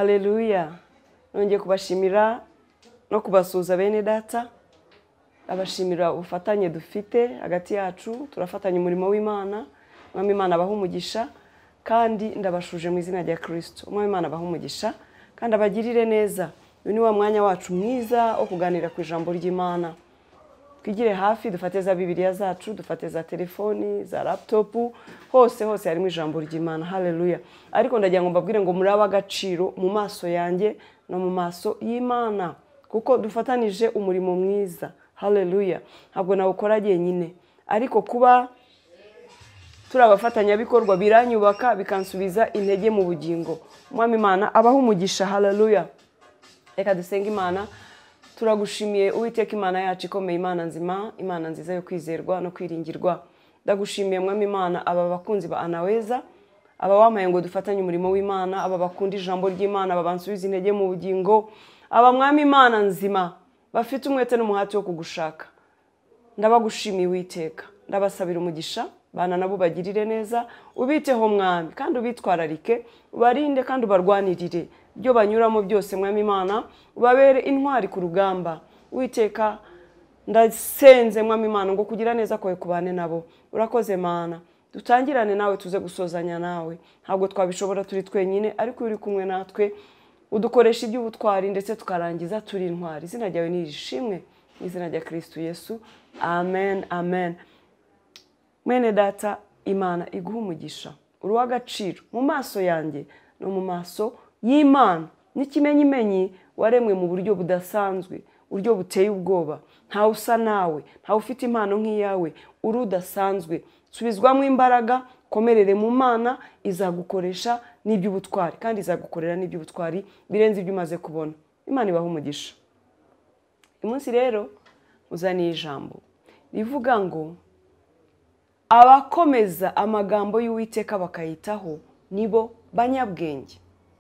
Haleluya. Nongeye kubashimira no kubasuhuza bene data. Abashimira ubufatanye dufite hagati yacu, turafatanya umurimo w'Imana. Mwami Imana abaha umugisha kandi ndabashuje mu izina rya Kristo. Mwami Imana abaha umugisha kandi abagirire neza. Uyu ni wa mwanya wacu mwiza wo kuganira ku ijambo ry'Imana. Twigire hafi, dufate za Bibiliya zacu, dufate za telefoni, za laptop, hose harimo ijambo ry'Imana. Haleluya. Ariko ndagira ngo mbabwire ngo muri abagaciro mu maso yanjye no mu maso y'Imana, kuko dufatanije umurimo mwiza. Haleluya. Ntabwo nawukora jyenyine, ariko kuba turi abafatanyabikorwa biranyubaka bikansubiza intege mu bugingo. Mwami Imana abaha umugisha. Haleluya. Reka dusenge Imana. Turagushimiye Uwiteka Imana yacu ikomeye, Imana nzima, Imana nziza yo kwizerwa no kwiringirwa. Ndagushimiye Mwami Imana aba bakunzi ba Anaweza, aba wamaye ngo dufatanye umurimo w'Imana, aba bakunda ijambo ry'Imana, aba bansubiza intege mu bugingo, aba Mwami Imana nzima bafite umwete n'umuhati wo kugushaka. Ndabagushimiye Uwiteka, ndabasabira umugisha, bana nabo bagirire neza, ubiteho Mwami kandi ubitwararike, ubarinde kandi ubarwanirire byo banyuramo byose. Mwami Imana ubabere intwari ku rugamba. Uwiteka ndasenze Mwami Imana ngo kugira neza kwawe kubane nabo. Urakoze Mana, dutangirane nawe tuze gusozanya nawe. Ntabwo twabishobora turi twenyine, ariko uri kumwe natwe udukoresha iby'ubutwari ndetse tukarangiza turi intwari. Izina ryawe nirishimwe mu izina rya Kristo Yesu. Amen, amen. Mwene data, Imana iguha umugisha. Uri uw'agaciro mu maso yanjye no mu maso y'Imana. N'ikimenyimenyi waremwe mu buryo budasanzwe, buryo buteye ubwoba. Ntawe usa nawe, ntawe ufite impano nk'iyawe, uri udasanzwe. Subizwamo imbaraga, komerere mu Mana, izagukoresha n'iby'ubutwari kandi izagukorera n'iby'ubutwari birenze ibyo umaze kubona. Imana ibaha umugisha. Umunsi rero uzaniye ijambo rivuga ngo abakomeza amagambo y'Uwiteka bakayitaho nibo banyabwenge.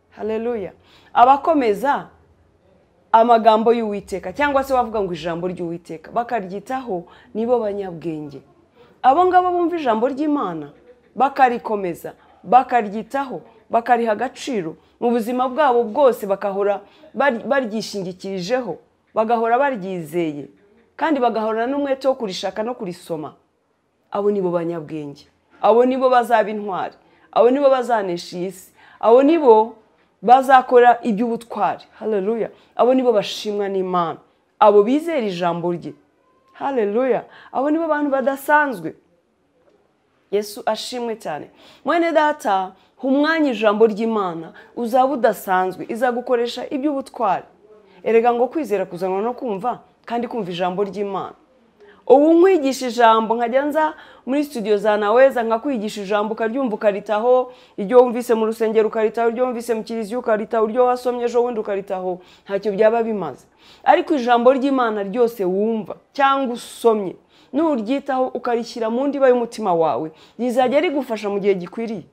Haleluya. Abakomeza amagambo y'Uwiteka cyangwa se bavuga ngo ijambo ry'Uwiteka bakaryitaho nibo banyabwenge. Abo ngabo bumva ijambo ry'Imana bakarikomeza, bakaryitaho, bakariha agaciro mu buzima bwabo bwose, bakahora baryishingikirijeho, bagahora baryizeye kandi bagahorana n'umwete wo kurishaka no kurisoma. Abo nibo banyabwenge. Abo nibo bazaba intwari. Abo nibo bazanesha iyi si. Abo nibo bazakora iby'ubutwari. Haleluya. Abo nibo bashimwa n'Imana. Abo bizera ijambo rye. Haleluya. Abo nibo bantu badasanzwe. Yesu ashimwe cyane. Mwene data, humwanya ijambo ry'Imana uzaba udasanzwe, izagukoresha iby'ubutwari. Erega ngo kwizera kuzanwa no kumva kandi kumva ijambo ry'Imana. Ubu nkwigisha ijambo nkajya nza muri studio za Naweza nkakwigisha ijambo ukaryumva ukaritaho, iryo wumvise mu rusengero ukaritaho, iryo wumvise mu kiliziya ukaritaho, iryo wasomye ejo wundi ukaritaho, ntacyo byaba bimaze. Ariko ijambo ry'Imana ryose wumva cyangwa usomye nuryitaho ukarishyira mu ndiba y'umutima wawe, rizajya rigufasha mu gihe gikwiriye.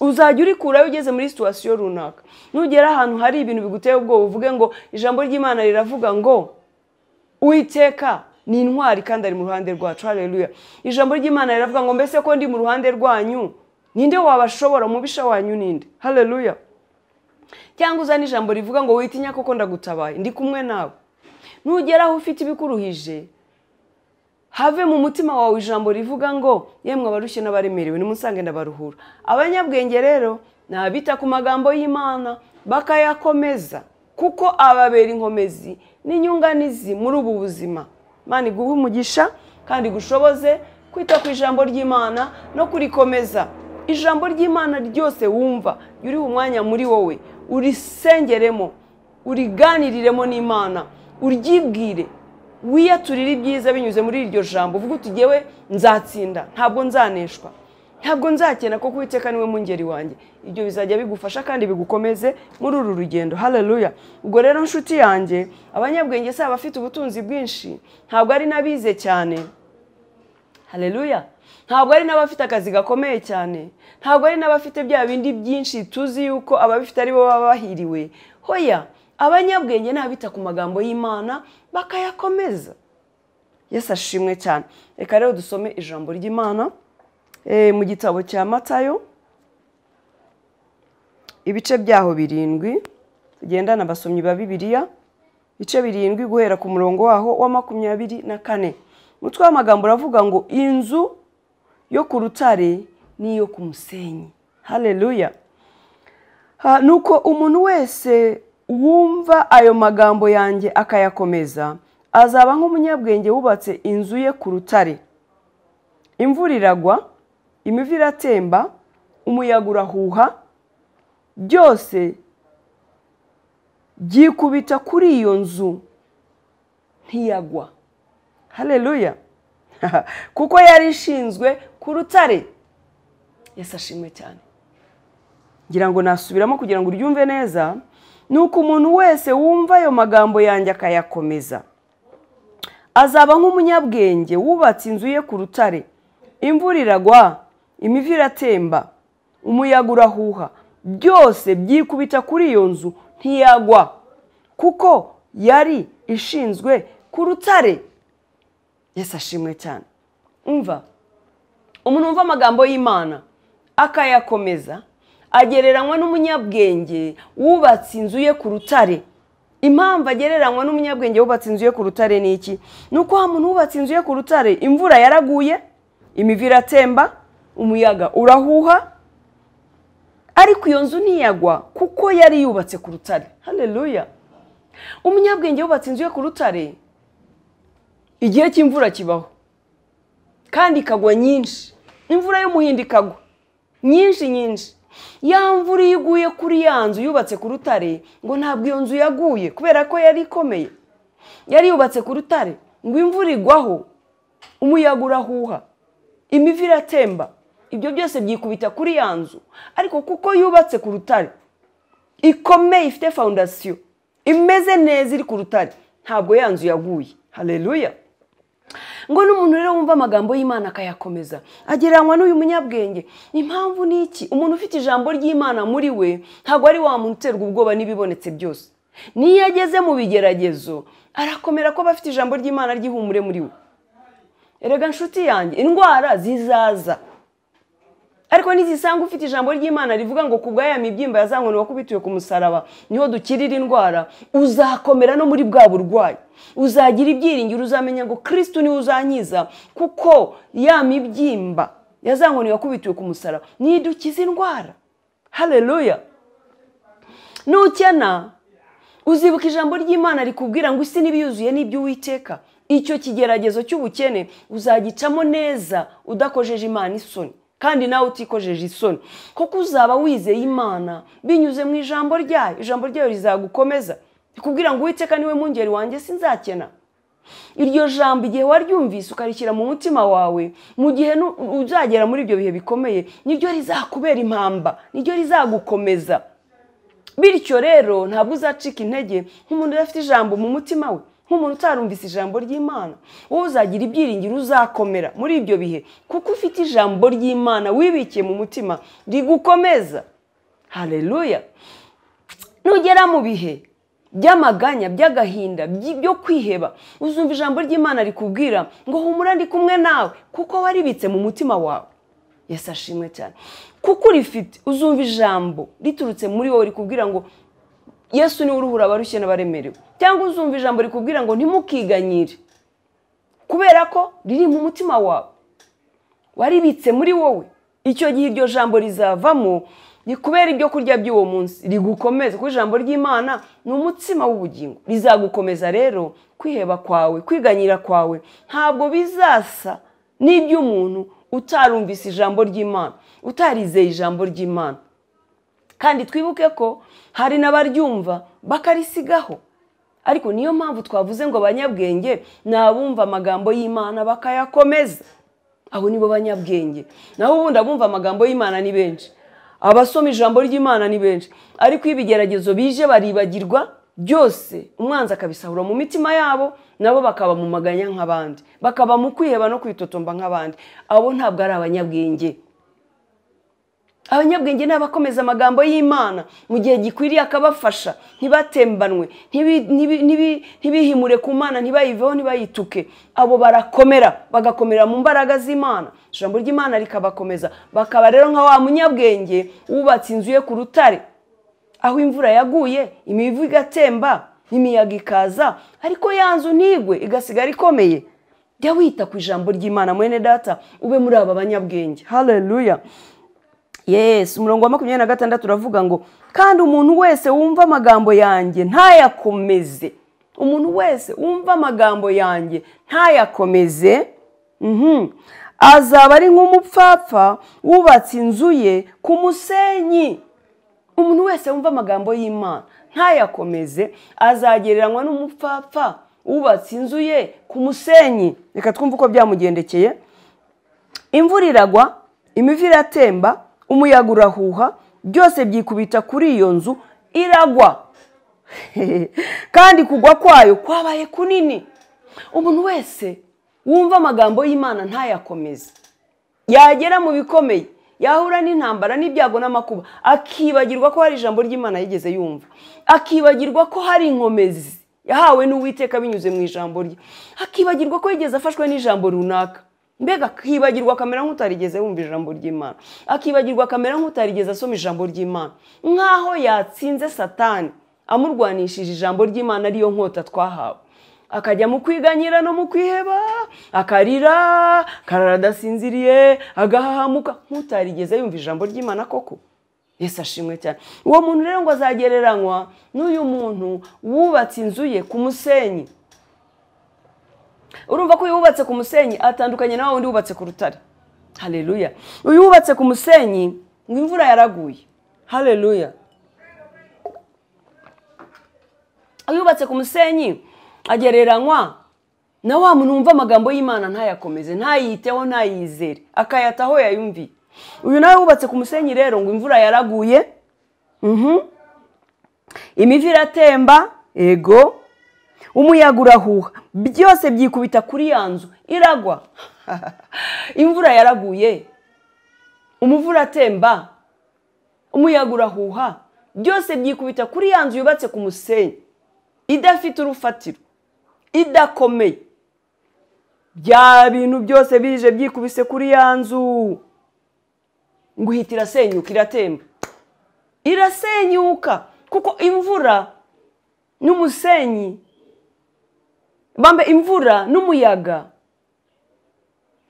Uzajya urikurayo ugeze muri situation runaka. Nugera ahantu hari ibintu biguteye ubwoba uvuge ngo ijambo ry'Imana riravuga ngo Uwiteka ni intwari kandi ari mu ruhande rwacu. Haleluya. Ijambo ry'Imana riravuga ngo mbese ko ndi mu ruhande rwanyu ninde wabashobora, mubisha wanyu ninde? Haleluya. Cyangwa uzana ijambo rivuga ngo witinya koko ndagutabaye, ndi kumwe nawe. Nugera aho ufite ibikuruhije, have mu mutima wawe ijambo rivuga ngo yemwe abarushye n'abaremerewe nimusange ndabaruhura. Abanyabwenge rero nabita ku magambo y'Imana bakayakomeza, kuko ababera inkomezi n'inyunganizi muri ubu buzima. Imana iguhe umugisha kandi gushoboze kwita ku ijambo ry'Imana no kurikomeza. Ijambo ry'Imana ryose wumva yuri umwanya muri wowe, urisengeremo, uriganiriremo n'Imana, uryibwire, wiyaturire ibyiza binyuze muri iryo jambo. Uvuga uti jyewe nzatsinda, ntabwo nzaneshwa, ntabwo nzakena ko Uwiteka niwe mungeri wanjye. Ibyo bizajya bigufasha kandi bigukomeze muri uru rugendo. Haleluya. Ubwo rero nshuti yanjye, abanyabwenge si abafite ubutunzi bwinshi, ntabwo ari nabize cyane. Haleluya. Ntabwo ari n'abafite akazi gakomeye cyane, ntabwo ari n'abafite bya bindi byinshi tuzi yuko ababifite ari bo baba bahiriwe. Hoya, abanyabwenge nabita ku magambo y'Imana bakayakomeza. Yesu ashimwe cyane. Reka rero dusome ijambo ry'Imana mu gitabo cya Matayo ibice byaho 7 tugendana abasomyi ba Bibiliya ibice 7 guhera ku murongo waho wa 24. Umutwe w'amagambo uravuga ngo inzu yo ku rutare niyo ku musenyi. Haleluya. Nuko umuntu wese wumva ayo magambo yanjye akayakomeza azaba nk'umunyabwenge wubatse inzu ye ku rutare. Imvura iragwa, imivu iratemba, umuyaga urahuha, byose byikubita kuri iyo nzu ntiyagwa. Haleluya. Kuko yari ishinzwe ku rutare. Yesu ashimwe cyane. Ngira ngo nasubiramo kugira ngo uryumve neza. Nuko umuntu wese wumva ayo magambo yanjye akayakomeza azaba nk'umunyabwenge wubatse inzu ye ku rutare. Imvura iragwa, imivu iratemba, umuyaga urahuha, byose byikubita kuri iyo nzu ntiyagwa, kuko yari ishinzwe ku rutare. Yesu ashimwe cyane. Umva, umuntu wumva amagambo y'Imana akayakomeza agereranywa n'umunyabwenge wubatse inzu ye ku rutare. Impamvu agereranywa n'umunyabwenge wubatse inzu ye ku rutare ni iki? Nuko wa muntu wubatse inzu ye ku rutare, imvura yaraguye, imivu iratemba, umuyaga urahuha, ariko iyo nzu ntiyagwa kuko yari yubatse ku rutare. Haleluya. Umunyabwenge wubatse inzu ye ku rutare, igihe cy'imvura kibaho kandi ikagwa nyinshi. Imvura y'umuhindo ikagwa nyinshi. Ya mvura iguye kuri ya nzu yubatse ku rutare ngo ntabwo iyo nzu yaguye kubera ko yari ikomeye. Yari yubatse ku rutare ngo imvura igwaho, umuyaga urahuha, imivu iratemba, ibyo byose byikubita kuri ya nzu. Ariko kuko yubatse ku rutare ikomeye, ifite foundation imeze neza, iri ku rutare, ntabwo ya nzu yaguye. Haleluya. Ngo n'umuntu rero wumva amagambo y'Imana akayakomeza agereranywa n'uyu munyabwenge. Impamvu ni iki? Umuntu ufite ijambo ry'Imana muri we ntabwo ari wa muntu uterwa ubwoba n'ibibonetse byose. Niyo ageze mu bigeragezo arakomera ko bafite ijambo ry'Imana ry'ihumure muri we. Erega nshuti yanjye, indwara zizaza, ariko nizisanga ufite ijambo ry'Imana rivuga ngo kubwa ya mibyimba yazankoni wakubitiwe ku musaraba niho dukirira indwara, uzakomera no muri bwa burwayi. Uzagira ibyiringiro, uzamenya ngo Kristo niwe uzankiza, kuko ya mibyimba yazankoni wakubitiwe ku musaraba nidukiza indwara. Haleluya. Nukena uzibuka ijambo ry'Imana rikubwira ngo isi n'ibiyuzuye n'ibyo Uwiteka. Icyo kigeragezo cy'ubukene uzagicamo neza udakojeje Imana isoni, kandi nawe utikojeje isoni, kuko uzaba wizeye Imana binyuze mu ijambo ryayo. Ijambo ryayo rizagukomeza rikubwira ngo Uwiteka niwe mungeri wanjye sinzakena. Iryo jambo igihe waryumvise ukarishyira mu mutima wawe, mu gihe uzagera muri ibyo bihe bikomeye, niryo rizakubera impamba, niryo rizagukomeza. Bityo rero ntabwo uzacika intege nk'umuntu udafite ijambo mu mutima we, nk'umuntu utarumvise ijambo ry'Imana. Wowe uzagira ibyiringiro, uzakomera muri ibyo bihe, kuko ufite ijambo ry'Imana wibikiye mu mutima rigukomeza. Haleluya. Nugera mu bihe by'amaganya, by'agahinda, byo kwiheba, uzumva ijambo ry'Imana rikubwira ngo humura ndi kumwe nawe, kuko waribitse mu mutima wawe. Yesu ashimwe cyane. Kuko urifite, uzumva ijambo riturutse muri wowe rikubwira ngo Yesu niwe uruhura abarushye n'abaremerewe. Cyangwa uzumva ijambo rikubwira ngo ntimukiganyire, kubera ko riri mu mutima wawe, waribitse muri wowe. Icyo gihe iryo jambo rizavamo kubera ibyo kurya by'uwo munsi, rigukomeza. Kuko ijambo ry'Imana ni umutsima w'ubugingo, rizagukomeza. Rero kwiheba kwawe, kwiganyira kwawe ntabwo bizasa n'iby'umuntu utarumvise ijambo ry'Imana, utarizeye ijambo ry'Imana. Kandi twibuke ko hari n'abaryumva bakarisigaho. Ariko niyo mpamvu twavuze ngo abanyabwenge ni abumva amagambo y'Imana bakayakomeza. Abo nibo banyabwenge. Naho ubundi abumva amagambo y'Imana ni benshi, abasoma ijambo ry'Imana ni benshi, ariko iyo ibigeragezo bije baribagirwa byose, umwanzi akabisahura mu mitima yabo, nabo bakaba mu maganya nk'abandi, bakaba mu kwiheba no kwitotomba nk'abandi. Abo ntabwo ari abanyabwenge. Abanyabwenge ni abakomeza amagambo y'Imana mu gihe gikwiriye akabafasha, ntibatembanwe, ntibihimure ku Mana, ntibayiveho, ntibayituke. Abo barakomera, bagakomera mu mbaraga z'Imana, ijambo ry'Imana rikabakomeza. Bakaba rero nka wa munyabwenge wubatse inzu ye ku rutare, aho imvura yaguye imivu igatemba imiyaga ikaza ariko ya nzu ntigwe igasigara ikomeye. Jya wita ku ijambo ry'Imana mwene data ube muri aba banyabwenge. Haleluya. Yes, umurongo wa 26 uravuga ngo kandi umuntu wese wumva amagambo yanjye ntayakomeze. Umuntu wese wumva amagambo yanjye ntayakomeze azaba ari nk'umupfapfa wubatse inzu ye ku musenyi. Umuntu wese wumva amagambo y'Imana ntayakomeze azagereranywa n'umupfapfa wubatse inzu ye ku musenyi. Reka twumve uko byamugendekeye. Imvura iragwa, imivu iratemba, umuyaga urahuha, byose byikubita kuri iyo nzu iragwa. Kandi kugwa kwayo kwabaye kunini. Umuntu wese wumva amagambo y'Imana ntayakomeze yagera mu bikomeye, yahura n'intambara n'ibyago n'amakuba, akibagirwa ko hari ijambo ry'Imana yigeze yumva, akibagirwa ko hari inkomezi yahawe n'Uwiteka binyuze mu ijambo rye, akibagirwa ko yigeze afashwe n'ijambo runaka, mbega akibagirwa kamera nk'utarigeze wumva ijambo ry'Imana, akibagirwa kamera nk'utarigeze asoma ijambo ry'Imana, nk'aho yatsinze Satani amurwanishije ijambo ry'Imana ariyo nkota twahawe, akajya mu kwiganyira no mu kwiheba, akarira, karara adasinziriye, agahahamuka nk'utarigeze yumva ijambo ry'Imana koko. Yesu ashimwe cyane. Uwo muntu rero ngo azagereranywa n'uyu muntu wubatse inzu ye ku musenyi. Urumva ko yubatse ku musenyi atandukanye na wundi wubatse ku rutare. Haleluya. Uyu wubatse ku musenyi ngo imvura yaraguye. Haleluya. Uyubatse ku musenyi agereranywa na wa muntu wumva amagambo y'Imana ntayakomeze, ntayiteho, ntayizere, akayataho yayumviye. Uyu nawe wubatse ku musenyi rero ngo imvura yaraguye, imivu iratemba, ego, umuyaga urahuha, byose byikubita kuri ya nzu iragwa. Imvura yaraguye, umuvu uratemba, umuyaga urahuha, byose byikubita kuri ya nzu yubatse ku musenyi idafite urufatiro, idakomeye. Bya bintu byose bije byikubise kuri ya nzu ngo uhita irasenyuka, iratemba, irasenyuka, kuko imvura n'umusenyi, bambe imvura n'umuyaga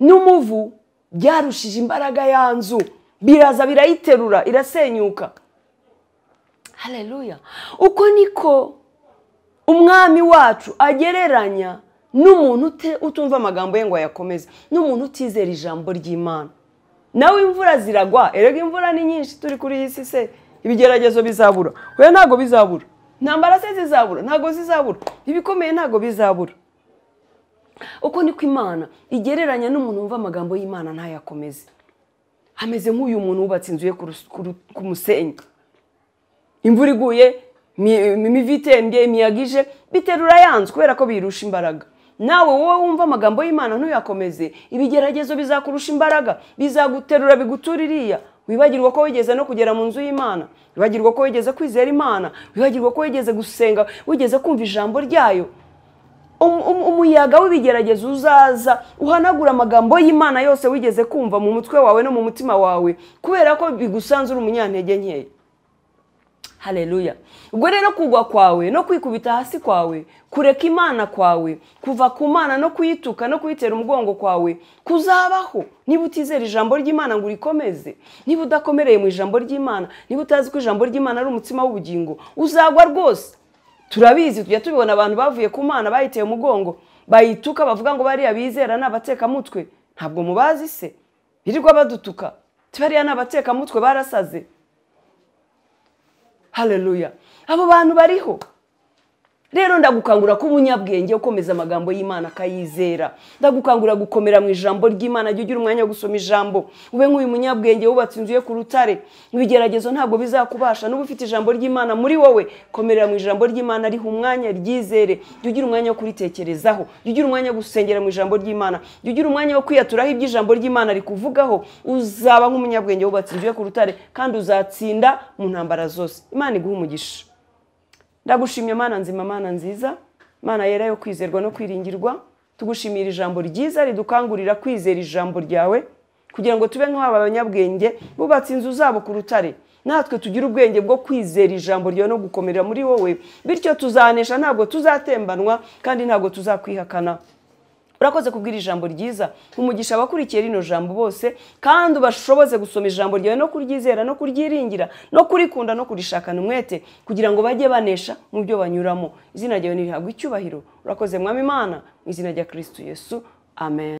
n'umuvu byarushije imbaraga ya nzu, biraza birayiterura, irasenyuka. Haleluya. Uko niko umwami wacu agereranya n'umuntu utumva amagambo ye ngo ayakomeze, n'umuntu utizera ijambo ry'Imana. Nawe imvura ziragwa, erega imvura ni nyinshi turi kuri iyi si se, ibigeragezo bizabura? Oya, ntago bizabura. Intambara se zizabura? Ntago zizabura. Ibikomeye ntago bizabura. Uko niko Imana igereranya n'umuntu wumva amagambo y'Imana ntayakomeze. Ameze nk'uyu muntu wubatse inzu ye ku musenyi. Imvura iguye, imivu itembye, imiyaga ije, biterura ya nzu kubera ko birusha imbaraga. Nawe wowe wumva amagambo y'Imana ntuyakomeze, ibigeragezo bizakurusha imbaraga, bizaguterura bigutuririya. Wibagirwa ko wigeze no kugera mu nzu y'Imana, wibagirwa ko wigeze kwizera Imana, wibagirwa ko wigeze gusenga, wigeze kumva ijambo ryayo. Umuyaga w'ibigeragezo uzaza uhanagura amagambo y'Imana yose wigeze kumva mu mutwe wawe no mu mutima wawe, kubera ko bigusanzura umunyantege nkeya. Haleluya. Ubwo rero kugwa kwawe no kwikubita hasi kwawe, kureka Imana kwawe, kuva ku Mana no kuyituka no kuyitera umugongo kwawe kuzabaho niba utizera ijambo ry'Imana ngo urikomeze, niba udakomereye mu ijambo ry'Imana, niba utazi ko ijambo ry'Imana ari umutsima w'ubugingo, uzagwa rwose. Turabizi, tujya tubibona abantu bavuye ku Mana bayiteye umugongo, bayituka, bavuga ngo bariya bizera n'abateka mutwe. Ntabwo mubazi se? Birirwa badutuka, bariya n'abateka mutwe barasaze. Haleluya. Abo bantu bariho. Rero ndagukangura ko umunyabwenge ukomeza amagambo y'Imana akayizera. Ndagukangura gukomera mu ijambo ry'Imana, jya ugira umwanya wo gusoma ijambo. Ube nk'uyu munyabwenge wubatse inzu ye ku rutare. Ibigeragezo ntabwo bizakubasha, n'ubu ufite ijambo ry'Imana muri wowe, komerera mu ijambo ry'Imana, riha umwanya ryizere. Jya ugira umwanya wo kuritekerezaho, jya ugira umwanya wo gusengera mu ijambo ry'Imana, jya ugira umwanya wo kwiyaturaho iby'ijambo ry'Imana rikuvugaho. Uzaba nk'umunyabwenge wubatse inzu ye ku rutare, kandi uzatsinda mu ntambara zose. Imana iguhe umugisha. Ndagushimye Mana nzima, Mana nziza, Mana yera yo kwizerwa no kwiringirwa. Tugushimira ijambo ryiza ridukangurira kwizera ijambo ryawe, kugira ngo tube nk'aba banyabwenge bubatse inzu zabo ku rutare, natwe tugira ubwenge bwo kwizera ijambo ryawe no gukomerera muri wowe, bityo tuzanesha, ntabwo tuzatembanwa kandi ntabwo tuzakwihakana. Urakoze kubwira ijambo ryiza, umugisha abakurikiye rino jambo bose, kandi ubashoboze gusoma ijambo ryawe no kuryizera no kuryiringira no kurikunda no kurishakana umwete, kugira ngo bajye banesha mu byo banyuramo. Izina ryawe nirihabwe icyubahiro. Urakoze Mwami Imana, mu izina rya Kristo Yesu, amen.